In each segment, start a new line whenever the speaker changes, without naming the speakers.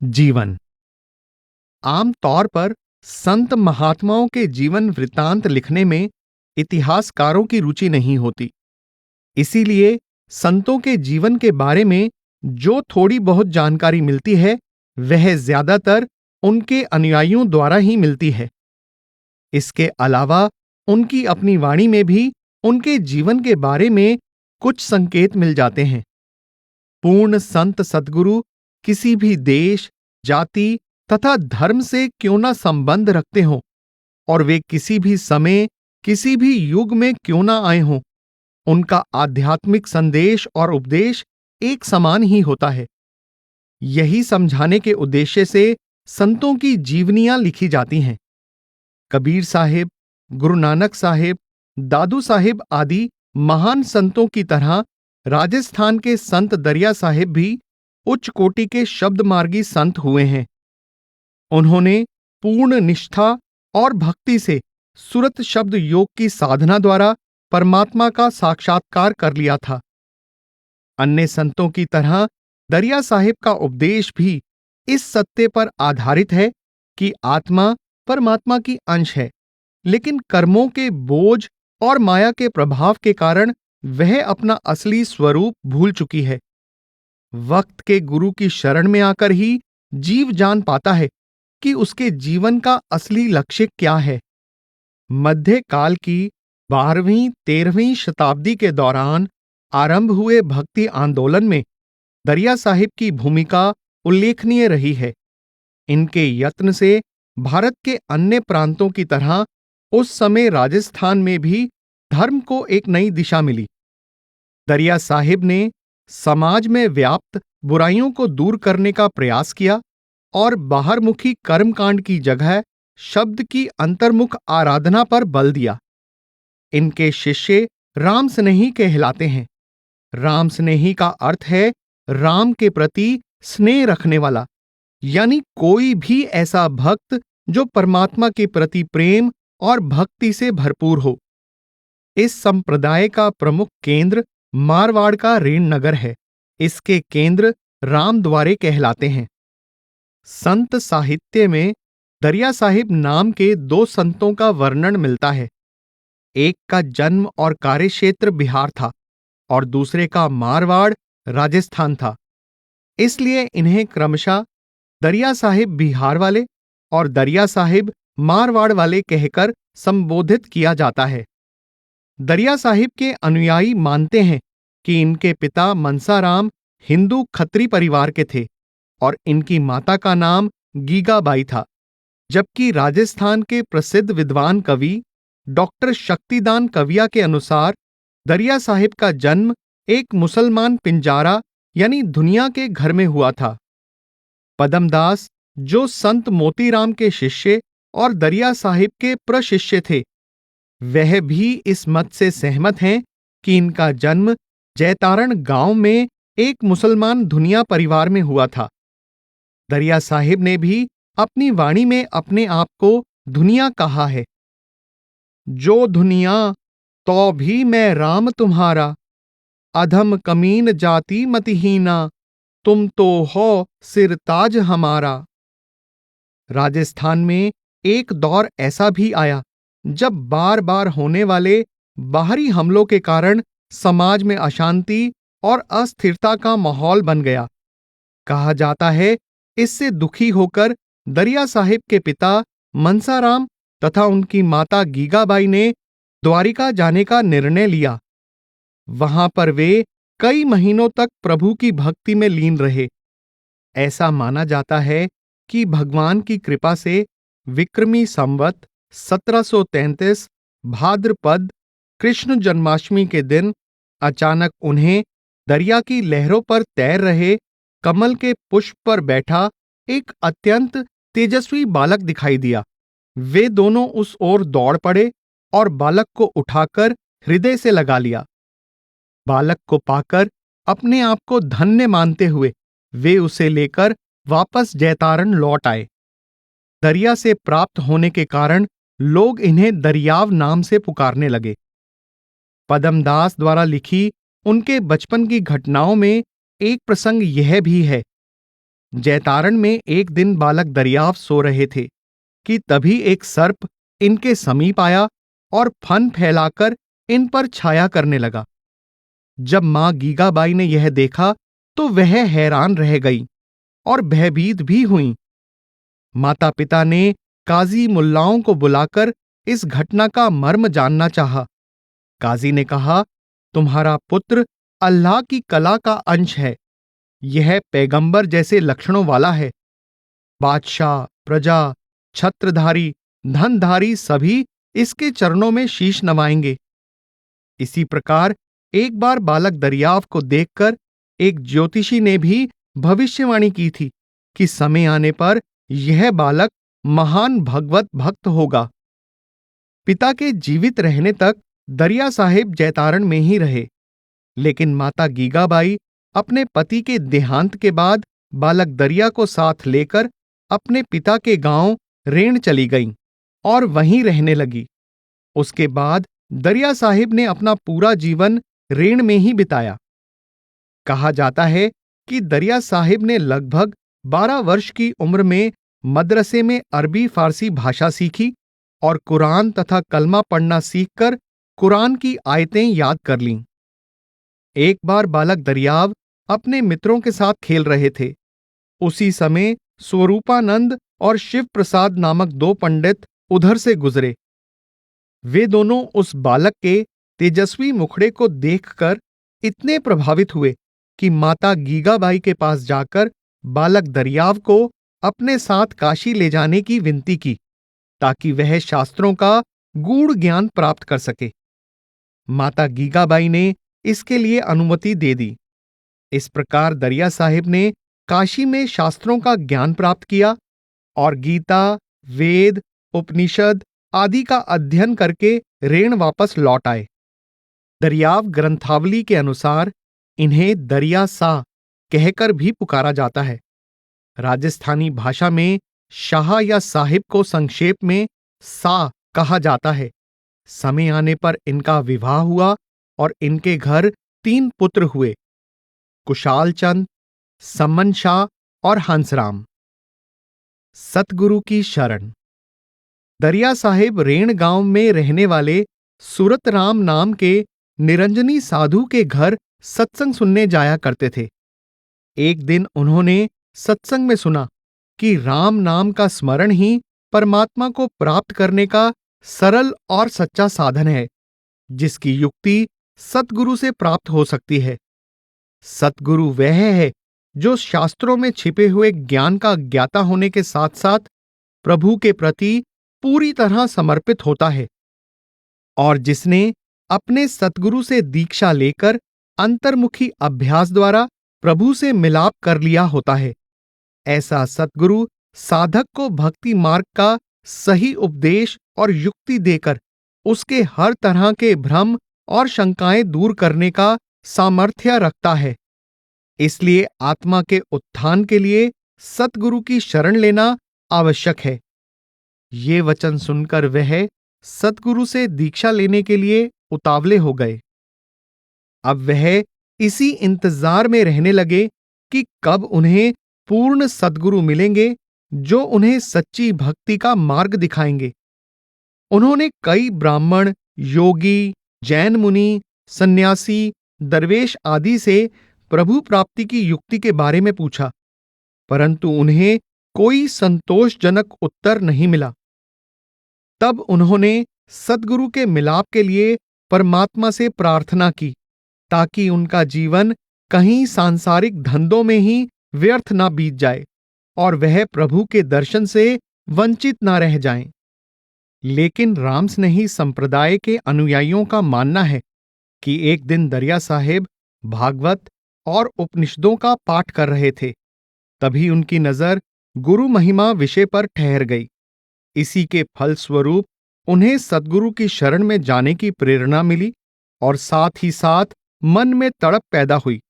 जीवन। आम तौर पर संत महात्माओं के जीवन वृत्तांत लिखने में इतिहासकारों की रुचि नहीं होती। इसीलिए संतों के जीवन के बारे में जो थोड़ी बहुत जानकारी मिलती है, वह ज्यादातर उनके अनुयायियों द्वारा ही मिलती है। इसके अलावा उनकी अपनी वाणी में भी उनके जीवन के बारे में कुछ संकेत मिल जाते हैं। पूर्ण संत सद्गुरु किसी भी देश, जाति तथा धर्म से क्यों ना संबंध रखते हों, और वे किसी भी समय, किसी भी युग में क्यों ना आए हों, उनका आध्यात्मिक संदेश और उपदेश एक समान ही होता है। यही समझाने के उद्देश्य से संतों की जीवनियां लिखी जाती हैं। कबीर साहिब, गुरु नानक साहिब, दादू साहिब आदि महान संतों की तरह राजस्थान के संत दरिया साहिब भी उच्च कोटि के शब्द मार्गी संत हुए हैं। उन्होंने पूर्ण निष्ठा और भक्ति से सुरत शब्द योग की साधना द्वारा परमात्मा का साक्षात्कार कर लिया था। अन्य संतों की तरह दरिया साहिब का उपदेश भी इस सत्य पर आधारित है कि आत्मा परमात्मा की अंश है, लेकिन कर्मों के बोझ और माया के प्रभाव के कारण वह अपना असली स्वरूप भूल चुकी है। वक्त के गुरु की शरण में आकर ही जीव जान पाता है कि उसके जीवन का असली लक्ष्य क्या है। मध्य काल की 12वीं-13वीं शताब्दी के दौरान आरंभ हुए भक्ति आंदोलन में दरिया साहिब की भूमिका उल्लेखनीय रही है। इनके यत्न से भारत के अन्य प्रांतों की तरह उस समय राजस्थान में भी धर्म को एक नई दिशा मिली। दरिया साहिब ने समाज में व्याप्त बुराइयों को दूर करने का प्रयास किया और बाहरमुखी कर्मकांड की जगह शब्द की अंतर्मुख आराधना पर बल दिया। इनके शिष्य राम स्नेही कहलाते हैं। राम स्नेही का अर्थ है राम के प्रति स्नेह रखने वाला, यानी कोई भी ऐसा भक्त जो परमात्मा के प्रति प्रेम और भक्ति से भरपूर हो। इस संप्रदाय का प्रमुख केंद्र मारवाड़ का रेणनगर है। इसके केंद्र रामद्वारे कहलाते हैं। संत साहित्य में दरिया साहिब नाम के दो संतों का वर्णन मिलता है। एक का जन्म और कार्यक्षेत्र बिहार था और दूसरे का मारवाड़ राजस्थान था। इसलिए इन्हें क्रमशः दरिया साहिब बिहार वाले और दरिया साहिब मारवाड़ वाले कहकर संबोधित किया जाता है। दरिया साहिब के अनुयायी मानते हैं कि इनके पिता मनसाराम हिंदू खत्री परिवार के थे और इनकी माता का नाम गीगाबाई था, जबकि राजस्थान के प्रसिद्ध विद्वान कवि डॉक्टर शक्तिदान कविया के अनुसार दरिया साहिब का जन्म एक मुसलमान पिंजारा यानी दुनिया के घर में हुआ था। पदमदास, जो संत मोतीराम के शिष्य और दरिया साहिब के प्रशिष्य थे, वह भी इस मत से सहमत हैं कि इनका जन्म जैतारण गांव में एक मुसलमान दुनिया परिवार में हुआ था। दरिया साहिब ने भी अपनी वाणी में अपने आप को दुनिया कहा है। जो दुनिया तो भी मैं राम तुम्हारा, अधम कमीन जाति मतिहीना, तुम तो हो सिरताज हमारा। राजस्थान में एक दौर ऐसा भी आया जब बार बार होने वाले बाहरी हमलों के कारण समाज में अशांति और अस्थिरता का माहौल बन गया। कहा जाता है इससे दुखी होकर दरिया साहिब के पिता मनसाराम तथा उनकी माता गीगाबाई ने द्वारिका जाने का निर्णय लिया। वहां पर वे कई महीनों तक प्रभु की भक्ति में लीन रहे। ऐसा माना जाता है कि भगवान की कृपा से विक्रमी संवत 1733 भाद्रपद कृष्ण जन्माष्टमी के दिन अचानक उन्हें दरिया की लहरों पर तैर रहे कमल के पुष्प पर बैठा एक अत्यंत तेजस्वी बालक दिखाई दिया। वे दोनों उस ओर दौड़ पड़े और बालक को उठाकर हृदय से लगा लिया। बालक को पाकर अपने आप को धन्य मानते हुए वे उसे लेकर वापस जैतारण लौट आए। दरिया से प्राप्त होने के कारण लोग इन्हें दरियाव नाम से पुकारने लगे। पदमदास द्वारा लिखी उनके बचपन की घटनाओं में एक प्रसंग यह भी है। जैतारण में एक दिन बालक दरियाव सो रहे थे कि तभी एक सर्प इनके समीप आया और फन फैलाकर इन पर छाया करने लगा। जब मां गीगाबाई ने यह देखा तो वह हैरान रह गई और भयभीत भी हुईं। माता पिता ने काजी मुल्लाओं को बुलाकर इस घटना का मर्म जानना चाहा। काजी ने कहा, तुम्हारा पुत्र अल्लाह की कला का अंश है। यह पैगंबर जैसे लक्षणों वाला है। बादशाह, प्रजा, छत्रधारी, धनधारी सभी इसके चरणों में शीश नवाएंगे। इसी प्रकार एक बार बालक दरियाव को देखकर एक ज्योतिषी ने भी भविष्यवाणी की थी कि समय आने पर यह बालक महान भगवत भक्त होगा। पिता के जीवित रहने तक दरिया साहिब जैतारण में ही रहे, लेकिन माता गीगाबाई अपने पति के देहांत के बाद बालक दरिया को साथ लेकर अपने पिता के गांव रेण चली गईं और वहीं रहने लगी। उसके बाद दरिया साहिब ने अपना पूरा जीवन रेण में ही बिताया। कहा जाता है कि दरिया साहिब ने लगभग 12 वर्ष की उम्र में मदरसे में अरबी फारसी भाषा सीखी और कुरान तथा कलमा पढ़ना सीखकर कुरान की आयतें याद कर लीं। एक बार बालक दरियाव अपने मित्रों के साथ खेल रहे थे। उसी समय स्वरूपानंद और शिव प्रसाद नामक 2 पंडित उधर से गुजरे। वे दोनों उस बालक के तेजस्वी मुखड़े को देखकर इतने प्रभावित हुए कि माता गीगाबाई के पास जाकर बालक दरियाव को अपने साथ काशी ले जाने की विनती की, ताकि वह शास्त्रों का गूढ़ ज्ञान प्राप्त कर सके। माता गीगाबाई ने इसके लिए अनुमति दे दी। इस प्रकार दरिया साहिब ने काशी में शास्त्रों का ज्ञान प्राप्त किया और गीता, वेद, उपनिषद आदि का अध्ययन करके रेण वापस लौट आए। दरियाव ग्रंथावली के अनुसार इन्हें दरिया सा कहकर भी पुकारा जाता है। राजस्थानी भाषा में शाह या साहिब को संक्षेप में सा कहा जाता है। समय आने पर इनका विवाह हुआ और इनके घर 3 पुत्र हुए, कुशाल चंद, सम्मन शाह और हंसराम। सतगुरु की शरण। दरिया साहिब रेण गांव में रहने वाले सूरतराम नाम के निरंजनी साधु के घर सत्संग सुनने जाया करते थे। एक दिन उन्होंने सत्संग में सुना कि राम नाम का स्मरण ही परमात्मा को प्राप्त करने का सरल और सच्चा साधन है, जिसकी युक्ति सतगुरु से प्राप्त हो सकती है। सतगुरु वह है जो शास्त्रों में छिपे हुए ज्ञान का ज्ञाता होने के साथ साथ प्रभु के प्रति पूरी तरह समर्पित होता है और जिसने अपने सतगुरु से दीक्षा लेकर अंतर्मुखी अभ्यास द्वारा प्रभु से मिलाप कर लिया होता है। ऐसा सतगुरु साधक को भक्ति मार्ग का सही उपदेश और युक्ति देकर उसके हर तरह के भ्रम और शंकाएं दूर करने का सामर्थ्य रखता है। इसलिए आत्मा के उत्थान के लिए सतगुरु की शरण लेना आवश्यक है। ये वचन सुनकर वह सतगुरु से दीक्षा लेने के लिए उतावले हो गए। अब वह इसी इंतजार में रहने लगे कि कब उन्हें पूर्ण सद्गुरु मिलेंगे जो उन्हें सच्ची भक्ति का मार्ग दिखाएंगे। उन्होंने कई ब्राह्मण, योगी, जैन मुनि, सन्यासी, दरवेश आदि से प्रभु प्राप्ति की युक्ति के बारे में पूछा, परंतु उन्हें कोई संतोषजनक उत्तर नहीं मिला। तब उन्होंने सद्गुरु के मिलाप के लिए परमात्मा से प्रार्थना की, ताकि उनका जीवन कहीं सांसारिक धंधों में ही व्यर्थ ना बीत जाए और वह प्रभु के दर्शन से वंचित ना रह जाएं। लेकिन रामस्नेही संप्रदाय के अनुयायियों का मानना है कि एक दिन दरिया साहिब भागवत और उपनिषदों का पाठ कर रहे थे। तभी उनकी नजर गुरु महिमा विषय पर ठहर गई। इसी के फलस्वरूप उन्हें सद्गुरु की शरण में जाने की प्रेरणा मिली और साथ ही साथ मन में तड़प पैदा हुई।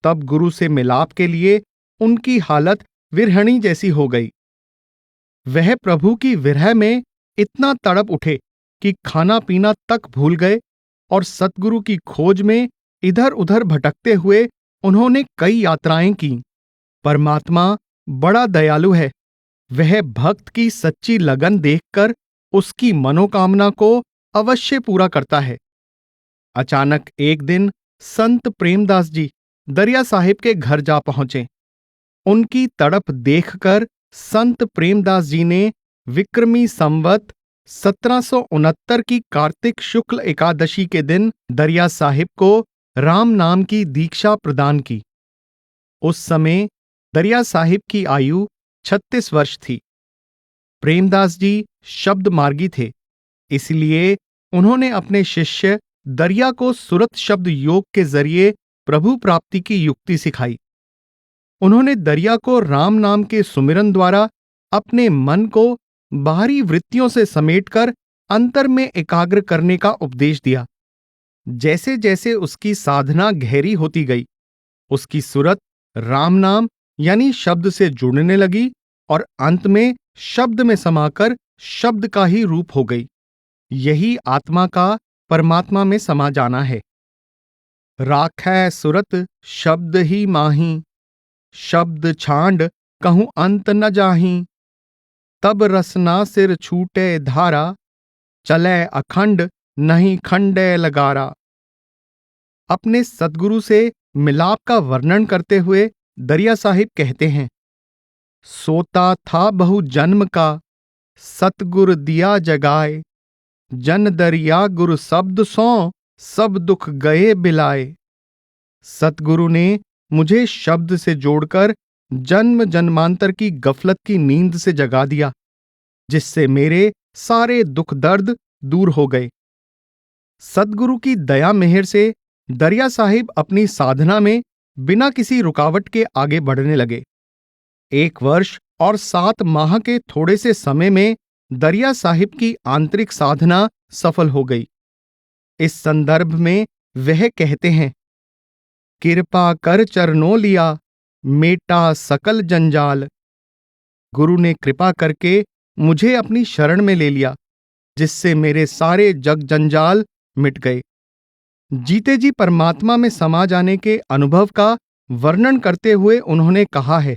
तब गुरु से मिलाप के लिए उनकी हालत विरहणी जैसी हो गई। वह प्रभु की विरह में इतना तड़प उठे कि खाना पीना तक भूल गए और सतगुरु की खोज में इधर उधर भटकते हुए उन्होंने कई यात्राएं की। परमात्मा बड़ा दयालु है। वह भक्त की सच्ची लगन देखकर उसकी मनोकामना को अवश्य पूरा करता है। अचानक एक दिन संत प्रेमदास जी दरिया साहिब के घर जा पहुंचे। उनकी तड़प देखकर संत प्रेमदास जी ने विक्रमी संवत 1769 की कार्तिक शुक्ल एकादशी के दिन दरिया साहिब को राम नाम की दीक्षा प्रदान की। उस समय दरिया साहिब की आयु 36 वर्ष थी। प्रेमदास जी शब्द मार्गी थे, इसलिए उन्होंने अपने शिष्य दरिया को सुरत शब्द योग के जरिए प्रभु प्राप्ति की युक्ति सिखाई। उन्होंने दरिया को राम नाम के सुमिरन द्वारा अपने मन को बाहरी वृत्तियों से समेटकर अंतर में एकाग्र करने का उपदेश दिया। जैसे जैसे उसकी साधना गहरी होती गई, उसकी सुरत राम नाम यानी शब्द से जुड़ने लगी और अंत में शब्द में समाकर शब्द का ही रूप हो गई। यही आत्मा का परमात्मा में समा जाना है। राखै सुरत शब्द ही माही, शब्द छांड कहूं अंत न जाही। तब रसना सिर छूटे धारा, चले अखंड नहीं खंडे लगारा। अपने सद्गुरु से मिलाप का वर्णन करते हुए दरिया साहिब कहते हैं, सोता था बहु जन्म का, सतगुर दिया जगाए। जन दरिया गुरु शब्द सो, सब दुख गए बिलाए। सतगुरु ने मुझे शब्द से जोड़कर जन्म जन्मांतर की गफलत की नींद से जगा दिया, जिससे मेरे सारे दुख दर्द दूर हो गए। सतगुरु की दया मेहर से दरिया साहिब अपनी साधना में बिना किसी रुकावट के आगे बढ़ने लगे। 1 वर्ष और 7 माह के थोड़े से समय में दरिया साहिब की आंतरिक साधना सफल हो गई। इस संदर्भ में वह कहते हैं, कृपा कर चरणों लिया, मेटा सकल जंजाल। गुरु ने कृपा करके मुझे अपनी शरण में ले लिया, जिससे मेरे सारे जग जंजाल मिट गए। जीते जी परमात्मा में समा जाने के अनुभव का वर्णन करते हुए उन्होंने कहा है,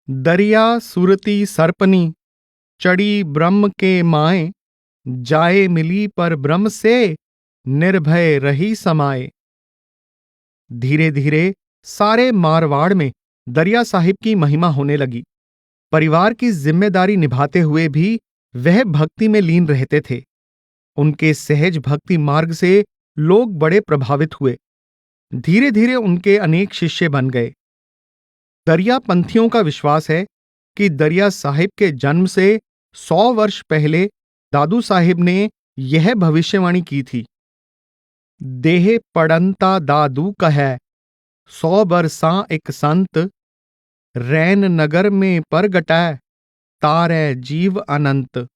दरिया सुरती सर्पनी, चढ़ी ब्रह्म के माए। जाए मिली पर ब्रह्म से, निर्भय रही समाए। धीरे धीरे सारे मारवाड़ में दरिया साहिब की महिमा होने लगी। परिवार की जिम्मेदारी निभाते हुए भी वह भक्ति में लीन रहते थे। उनके सहज भक्ति मार्ग से लोग बड़े प्रभावित हुए। धीरे धीरे उनके अनेक शिष्य बन गए। दरिया पंथियों का विश्वास है कि दरिया साहिब के जन्म से 100 वर्ष पहले दादू साहिब ने यह भविष्यवाणी की थी, देह पड़ंता दादू कहे, 100 बरसां एक संत। रैन नगर में परगटै, तारै जीव अनंत।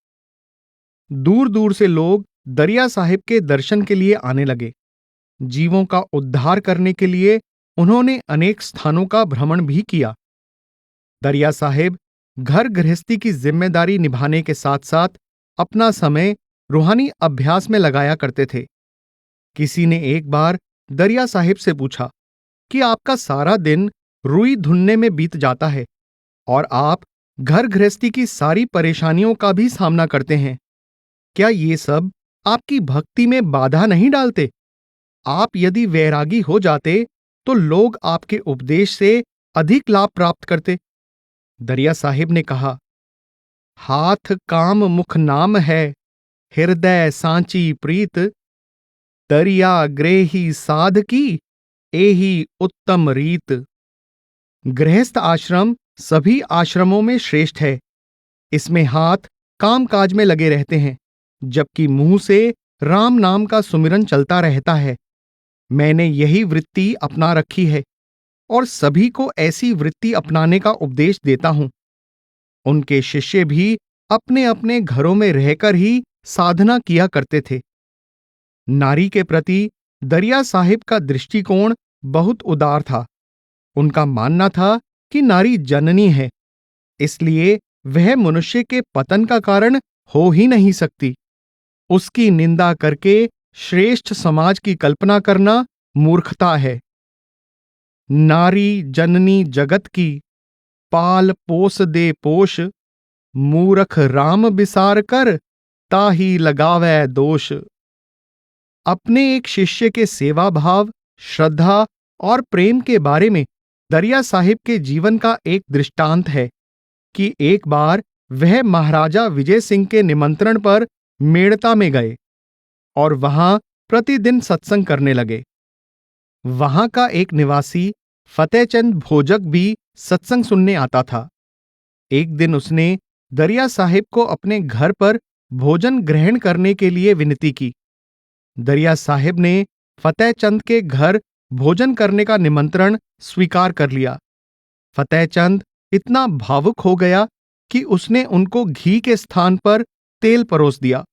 दूर दूर से लोग दरिया साहिब के दर्शन के लिए आने लगे। जीवों का उद्धार करने के लिए उन्होंने अनेक स्थानों का भ्रमण भी किया। दरिया साहिब घर गृहस्थी की जिम्मेदारी निभाने के साथ साथ अपना समय रूहानी अभ्यास में लगाया करते थे। किसी ने एक बार दरिया साहिब से पूछा कि आपका सारा दिन रुई धुनने में बीत जाता है और आप घर गृहस्थी की सारी परेशानियों का भी सामना करते हैं, क्या ये सब आपकी भक्ति में बाधा नहीं डालते? आप यदि वैरागी हो जाते तो लोग आपके उपदेश से अधिक लाभ प्राप्त करते। दरिया साहिब ने कहा, हाथ काम मुख नाम है, हृदय सांची प्रीत। दरिया गृही साध की, एही उत्तम रीत। गृहस्थ आश्रम सभी आश्रमों में श्रेष्ठ है। इसमें हाथ काम काज में लगे रहते हैं, जबकि मुंह से राम नाम का सुमिरन चलता रहता है। मैंने यही वृत्ति अपना रखी है और सभी को ऐसी वृत्ति अपनाने का उपदेश देता हूं। उनके शिष्य भी अपने अपने घरों में रहकर ही साधना किया करते थे। नारी के प्रति दरिया साहिब का दृष्टिकोण बहुत उदार था। उनका मानना था कि नारी जननी है, इसलिए वह मनुष्य के पतन का कारण हो ही नहीं सकती। उसकी निंदा करके श्रेष्ठ समाज की कल्पना करना मूर्खता है। नारी जननी जगत की, पाल पोस दे पोष, मूरख राम बिसार कर, ताही लगावै दोष। अपने एक शिष्य के सेवा भाव, श्रद्धा और प्रेम के बारे में दरिया साहिब के जीवन का एक दृष्टांत है कि एक बार वह महाराजा विजय सिंह के निमंत्रण पर मेड़ता में गए और वहां प्रतिदिन सत्संग करने लगे। वहां का एक निवासी फतेहचंद भोजक भी सत्संग सुनने आता था। एक दिन उसने दरिया साहिब को अपने घर पर भोजन ग्रहण करने के लिए विनती की। दरिया साहिब ने फतेहचंद के घर भोजन करने का निमंत्रण स्वीकार कर लिया। फतेहचंद इतना भावुक हो गया कि उसने उनको घी के स्थान पर तेल परोस दिया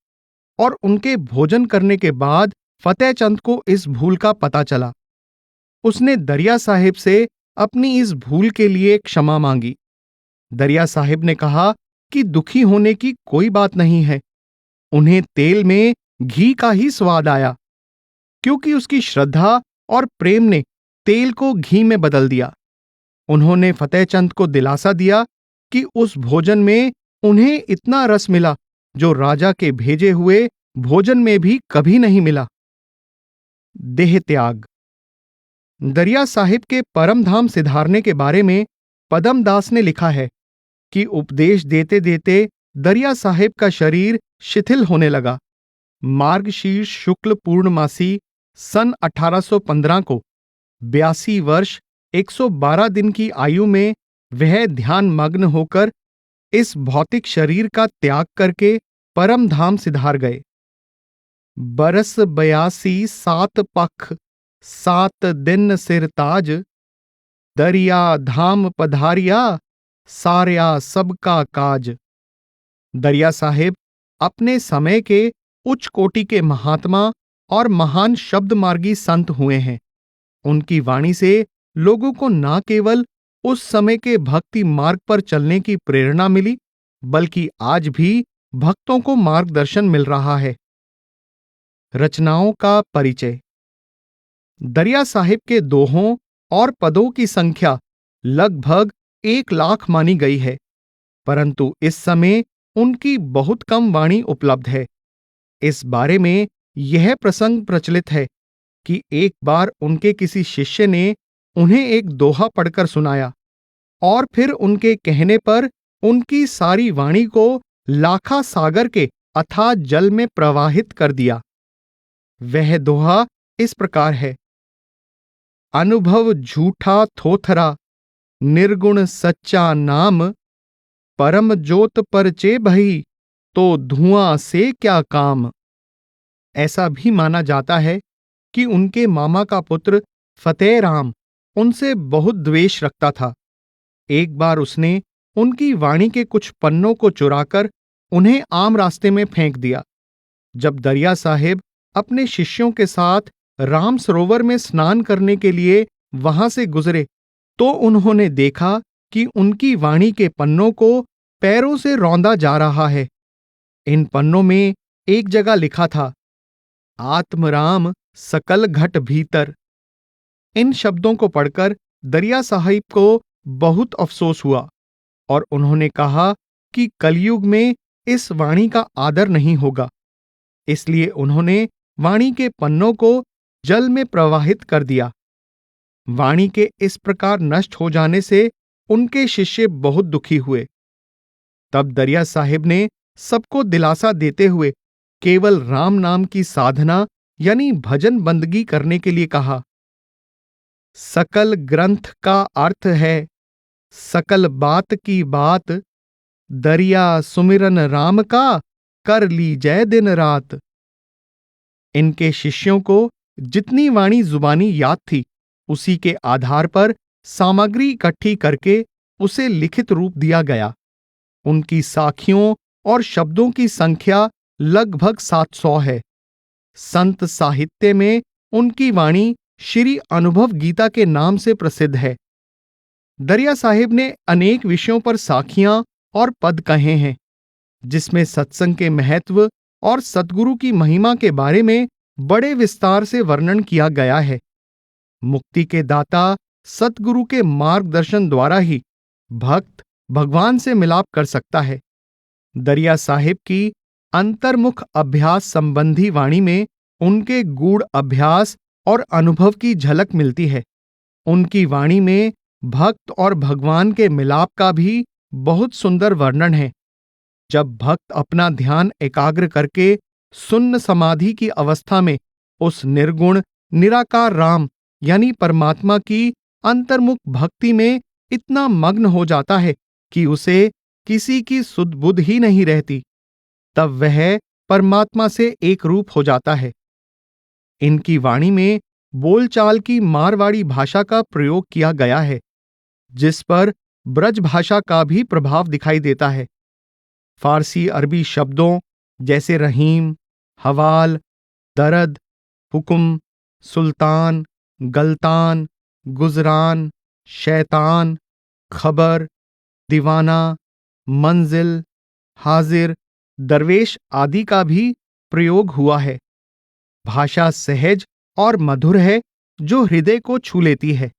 और उनके भोजन करने के बाद फतेहचंद को इस भूल का पता चला। उसने दरिया साहिब से अपनी इस भूल के लिए क्षमा मांगी। दरिया साहिब ने कहा कि दुखी होने की कोई बात नहीं है। उन्हें तेल में घी का ही स्वाद आया, क्योंकि उसकी श्रद्धा और प्रेम ने तेल को घी में बदल दिया। उन्होंने फतेहचंद को दिलासा दिया कि उस भोजन में उन्हें इतना रस मिला जो राजा के भेजे हुए भोजन में भी कभी नहीं मिला। देह त्याग। दरिया साहिब के परम धाम सिधारने के बारे में पदम दास ने लिखा है कि उपदेश देते देते दरिया साहिब का शरीर शिथिल होने लगा। मार्गशीर्ष शुक्ल पूर्णमासी सन 1815 को 82 वर्ष 112 दिन की आयु में वह ध्यान मग्न होकर इस भौतिक शरीर का त्याग करके परम धाम सिधार गए। बरस 82 सात पख 7 दिन सिर ताज, दरिया धाम पधारिया सार्या सबका काज। दरिया साहिब अपने समय के उच्च कोटि के महात्मा और महान शब्द मार्गी संत हुए हैं। उनकी वाणी से लोगों को न केवल उस समय के भक्ति मार्ग पर चलने की प्रेरणा मिली, बल्कि आज भी भक्तों को मार्गदर्शन मिल रहा है। रचनाओं का परिचय। दरिया साहिब के दोहों और पदों की संख्या लगभग 1 लाख मानी गई है, परंतु इस समय उनकी बहुत कम वाणी उपलब्ध है। इस बारे में यह प्रसंग प्रचलित है कि एक बार उनके किसी शिष्य ने उन्हें एक दोहा पढ़कर सुनाया और फिर उनके कहने पर उनकी सारी वाणी को लाखा सागर के अथाह जल में प्रवाहित कर दिया। वह दोहा इस प्रकार है। अनुभव झूठा थोथरा, निर्गुण सच्चा नाम, परम ज्योत परचे भई, तो धुआं से क्या काम। ऐसा भी माना जाता है कि उनके मामा का पुत्र फतेहराम उनसे बहुत द्वेष रखता था। एक बार उसने उनकी वाणी के कुछ पन्नों को चुराकर उन्हें आम रास्ते में फेंक दिया। जब दरिया साहिब अपने शिष्यों के साथ राम सरोवर में स्नान करने के लिए वहां से गुजरे, तो उन्होंने देखा कि उनकी वाणी के पन्नों को पैरों से रौंदा जा रहा है। इन पन्नों में एक जगह लिखा था, आत्मराम सकल घट भीतर। इन शब्दों को पढ़कर दरिया साहिब को बहुत अफसोस हुआ और उन्होंने कहा कि कलयुग में इस वाणी का आदर नहीं होगा। इसलिए उन्होंने वाणी के पन्नों को जल में प्रवाहित कर दिया। वाणी के इस प्रकार नष्ट हो जाने से उनके शिष्य बहुत दुखी हुए। तब दरिया साहिब ने सबको दिलासा देते हुए केवल राम नाम की साधना यानी भजन बंदगी करने के लिए कहा। सकल ग्रंथ का अर्थ है, सकल बात की बात, दरिया सुमिरन राम का, कर ली जय दिन रात। इनके शिष्यों को जितनी वाणी जुबानी याद थी, उसी के आधार पर सामग्री इकट्ठी करके उसे लिखित रूप दिया गया। उनकी साखियों और शब्दों की संख्या लगभग 700 है। संत साहित्य में उनकी वाणी श्री अनुभव गीता के नाम से प्रसिद्ध है। दरिया साहिब ने अनेक विषयों पर साखियां और पद कहे हैं, जिसमें सत्संग के महत्व और सद्गुरु की महिमा के बारे में बड़े विस्तार से वर्णन किया गया है। मुक्ति के दाता सद्गुरु के मार्गदर्शन द्वारा ही भक्त भगवान से मिलाप कर सकता है। दरिया साहिब की अंतर्मुख अभ्यास संबंधी वाणी में उनके गूढ़ अभ्यास और अनुभव की झलक मिलती है। उनकी वाणी में भक्त और भगवान के मिलाप का भी बहुत सुंदर वर्णन है। जब भक्त अपना ध्यान एकाग्र करके सुन्न समाधि की अवस्था में उस निर्गुण निराकार राम यानी परमात्मा की अंतर्मुख भक्ति में इतना मग्न हो जाता है कि उसे किसी की सुध बुध ही नहीं रहती, तब वह परमात्मा से एक रूप हो जाता है। इनकी वाणी में बोलचाल की मारवाड़ी भाषा का प्रयोग किया गया है, जिस पर ब्रज भाषा का भी प्रभाव दिखाई देता है। फारसी अरबी शब्दों जैसे रहीम, हवाल, दरद, हुक्म, सुल्तान, गल्तान, गुजरान, शैतान, खबर, दीवाना, मंजिल, हाजिर, दरवेश आदि का भी प्रयोग हुआ है। भाषा सहज और मधुर है, जो हृदय को छू लेती है।